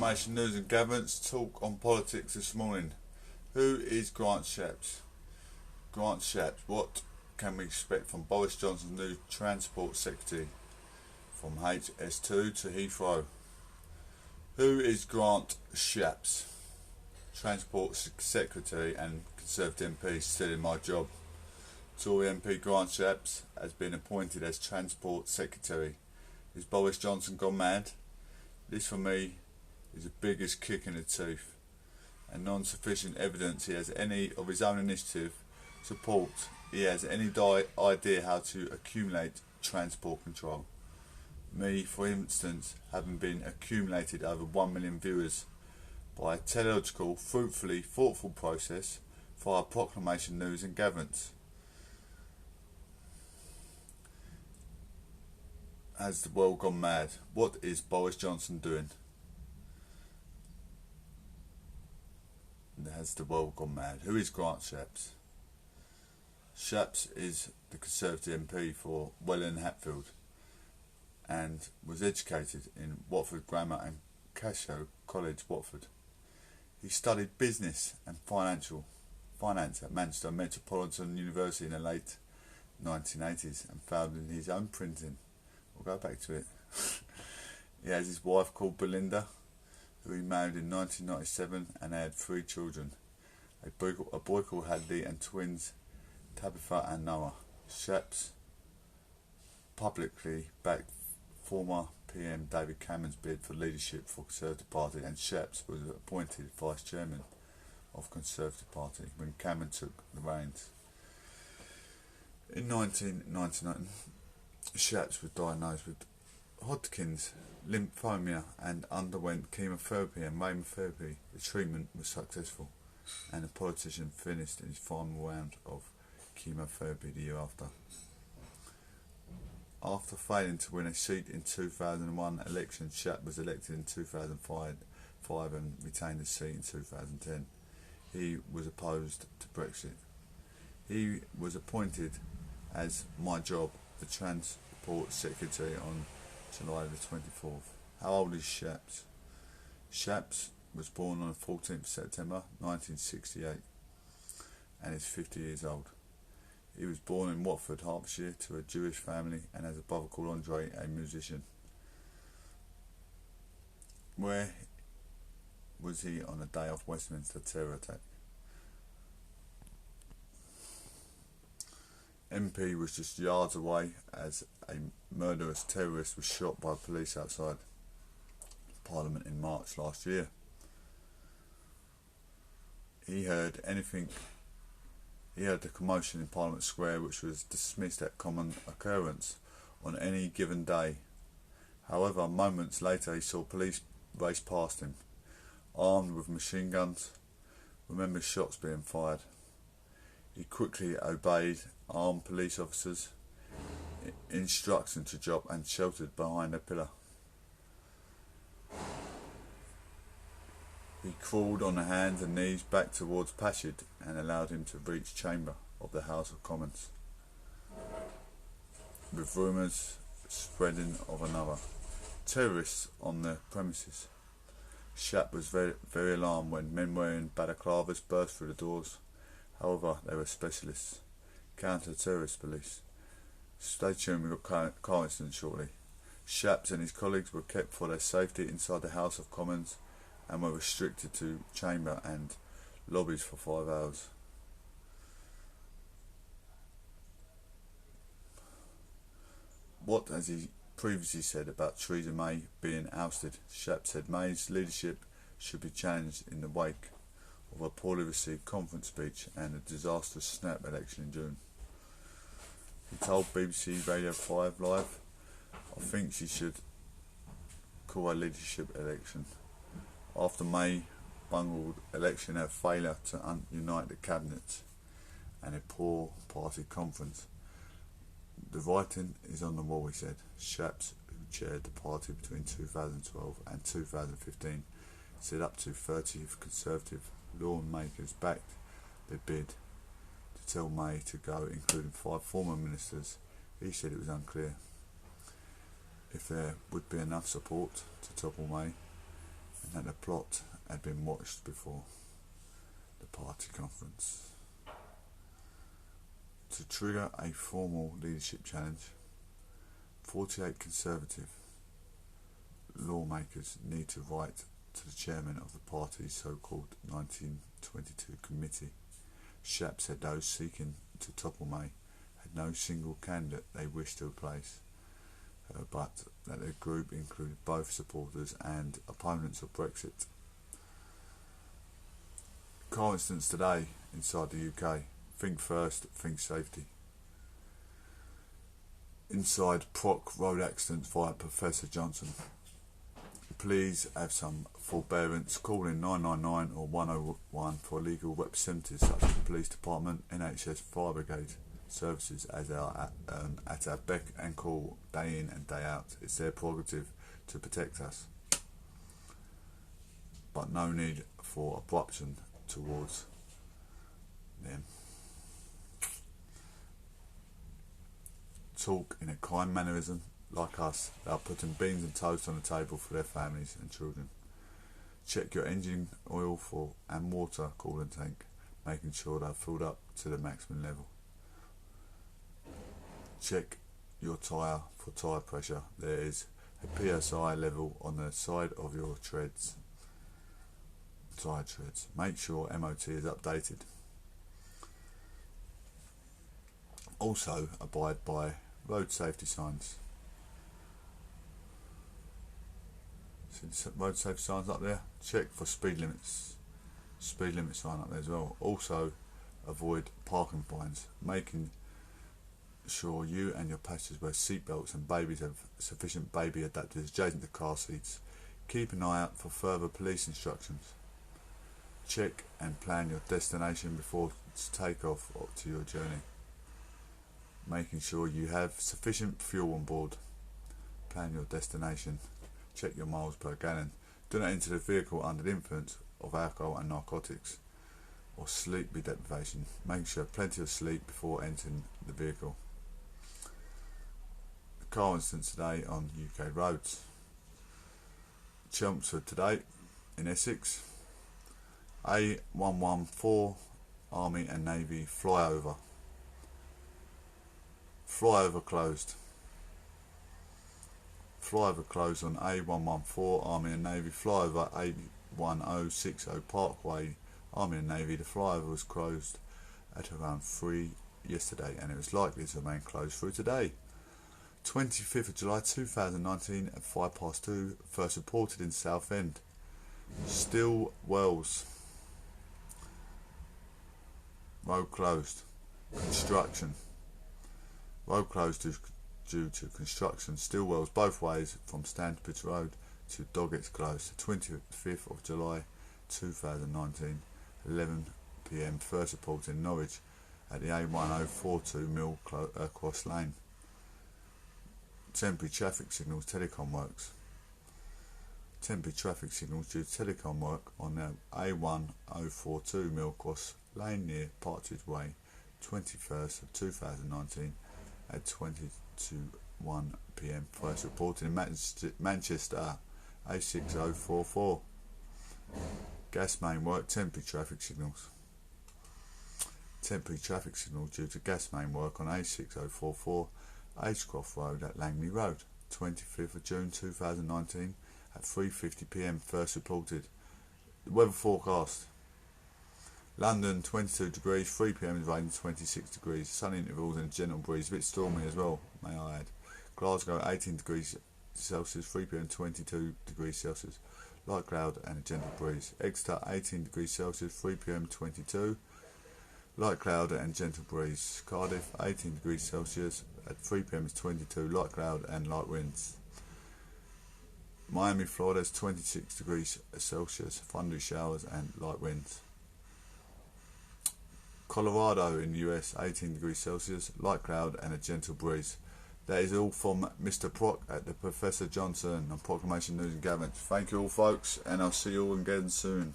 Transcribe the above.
Proclamation News and Gatherence talk on politics this morning. Who is Grant Shapps? Grant Shapps, what can we expect from Boris Johnson's new Transport Secretary from HS2 to Heathrow? Who is Grant Shapps? Transport Secretary and Conservative MP stealing my job. Tory MP Grant Shapps has been appointed as Transport Secretary. Is Boris Johnson gone mad? This for me is the biggest kick in the teeth, and non-sufficient evidence he has any of his own initiative support. He has any idea how to accumulate transport control. Me, for instance, having been accumulated over 1 million viewers by a teleological, fruitfully thoughtful process via Proclamation News and Gatherence. Has the world gone mad? What is Boris Johnson doing? Has the world gone mad? Who is Grant Shapps? Shapps is the Conservative MP for Welland Hatfield and was educated in Watford Grammar and Cashel College, Watford. He studied business and finance at Manchester Metropolitan University in the late 1980s and founded his own printing. We'll go back to it. He has his wife called Belinda, who he married in 1997, and they had 3 children, a boy called Hadley and twins Tabitha and Noah. Shapps publicly backed former PM David Cameron's bid for leadership for Conservative Party, and Shapps was appointed Vice Chairman of Conservative Party when Cameron took the reins. In 1999, Shapps was diagnosed with Hodgkin's lymphoma and underwent chemotherapy and radiotherapy. The treatment was successful, and the politician finished in his final round of chemotherapy the year after. After failing to win a seat in 2001 election, Shapps was elected in 2005 and retained his seat in 2010. He was opposed to Brexit. He was appointed as my job, the Transport Secretary, on July the 24th. How old is Shapps? Shapps was born on the 14th September 1968 and is 50 years old. He was born in Watford, Hertfordshire, to a Jewish family and has a brother called Andre, a musician. Where was he on the day of Westminster terror attack? MP was just yards away as a murderous terrorist was shot by police outside Parliament in March last year. He heard the commotion in Parliament Square, which was dismissed as common occurrence on any given day. However, moments later he saw police race past him, armed with machine guns. Remember shots being fired. He quickly obeyed armed police officers' instruction to drop and sheltered behind a pillar. He crawled on the hands and knees back towards passage and allowed him to reach chamber of the House of Commons, with rumours spreading of another terrorist on the premises. Shapps was very alarmed when men wearing balaclavas burst through the doors. However, they were specialists, counter-terrorist police. Stay tuned, we've got car incident shortly. Shapps and his colleagues were kept for their safety inside the House of Commons and were restricted to chamber and lobbies for 5 hours. What has he previously said about Theresa May being ousted? Shapps said May's leadership should be challenged in the wake of a poorly received conference speech and a disastrous snap election in June. He told BBC Radio 5 Live, "I think she should call a leadership election." After May bungled election, a failure to unite the cabinet and a poor party conference. The writing is on the wall, he said. Shapps, who chaired the party between 2012 and 2015, said up to 30 Conservative lawmakers backed the bid to tell May to go, including 5 former ministers. He said it was unclear if there would be enough support to topple May, and that the plot had been watched before the party conference. To trigger a formal leadership challenge, 48 Conservative lawmakers need to write to the chairman of the party's so-called 1922 committee. Shapps said those seeking to topple May had no single candidate they wished to replace, but that their group included both supporters and opponents of Brexit. Car incidents today inside the UK. Think first, think safety. Inside Proc road accidents via Professor Johnson. Please have some forbearance. Call in 999 or 101 for legal representatives such as the Police Department, NHS, Fire Brigade services as are at our beck and call day in and day out. It's their prerogative to protect us, but no need for abruption towards them. Talk in a kind mannerism. Like us, they are putting beans and toast on the table for their families and children. Check your engine oil and water coolant tank, making sure they are filled up to the maximum level. Check your tyre for tyre pressure. There is a PSI level on the side of your tyre treads. Make sure MOT is updated. Also, abide by road safety signs. See the road safety signs up there? Check for speed limits. Speed limit sign up there as well. Also, avoid parking fines. Making sure you and your passengers wear seatbelts and babies have sufficient baby adapters adjacent to car seats. Keep an eye out for further police instructions. Check and plan your destination before take off to your journey. Making sure you have sufficient fuel on board. Plan your destination. Check your miles per gallon. Do not enter the vehicle under the influence of alcohol and narcotics or sleep deprivation. Make sure plenty of sleep before entering the vehicle. The car incidents today on UK roads. Chelmsford today in Essex. A114 Army and Navy flyover. Flyover closed. Flyover closed on A114 Army and Navy flyover A1060 Parkway Army and Navy. The flyover was closed at around 3 yesterday and it was likely to remain closed through today. 25th of July 2019 at 2:05, first reported in Southend. Still Wells. Road closed. Construction. Road closed due to construction. Stillwells both ways from Stanbridge Road to Doggett's Close. 25th of July 2019, 11 p.m. First report in Norwich at the A1042 Mill Cross Lane. Temporary traffic signals, telecom works. Temporary traffic signals due to telecom work on the A1042 Mill Cross Lane near Partridge Way. 21st of 2019 at 20 to 1 p.m. First reported in Manchester A6044. Gas main work, temporary traffic signals. Temporary traffic signal due to gas main work on A6044 Agecroft Road at Langley Road. 25th of June 2019 at 3:50 p.m. First reported. The weather forecast. London 22 degrees, 3 p.m. is rain, 26 degrees, sunny intervals and a gentle breeze, a bit stormy as well, may I add. Glasgow 18 degrees Celsius, 3 p.m. 22 degrees Celsius, light cloud and a gentle breeze. Exeter 18 degrees Celsius, 3 p.m. 22, light cloud and gentle breeze. Cardiff 18 degrees Celsius, at 3 p.m. is 22, light cloud and light winds. Miami, Florida is 26 degrees Celsius, thundery showers and light winds. Colorado in the US, 18 degrees Celsius, light cloud and a gentle breeze. That is all from Mr. Proc at the Professor Johnson on Proclamation News and Gatherence. Thank you all folks, and I'll see you all again soon.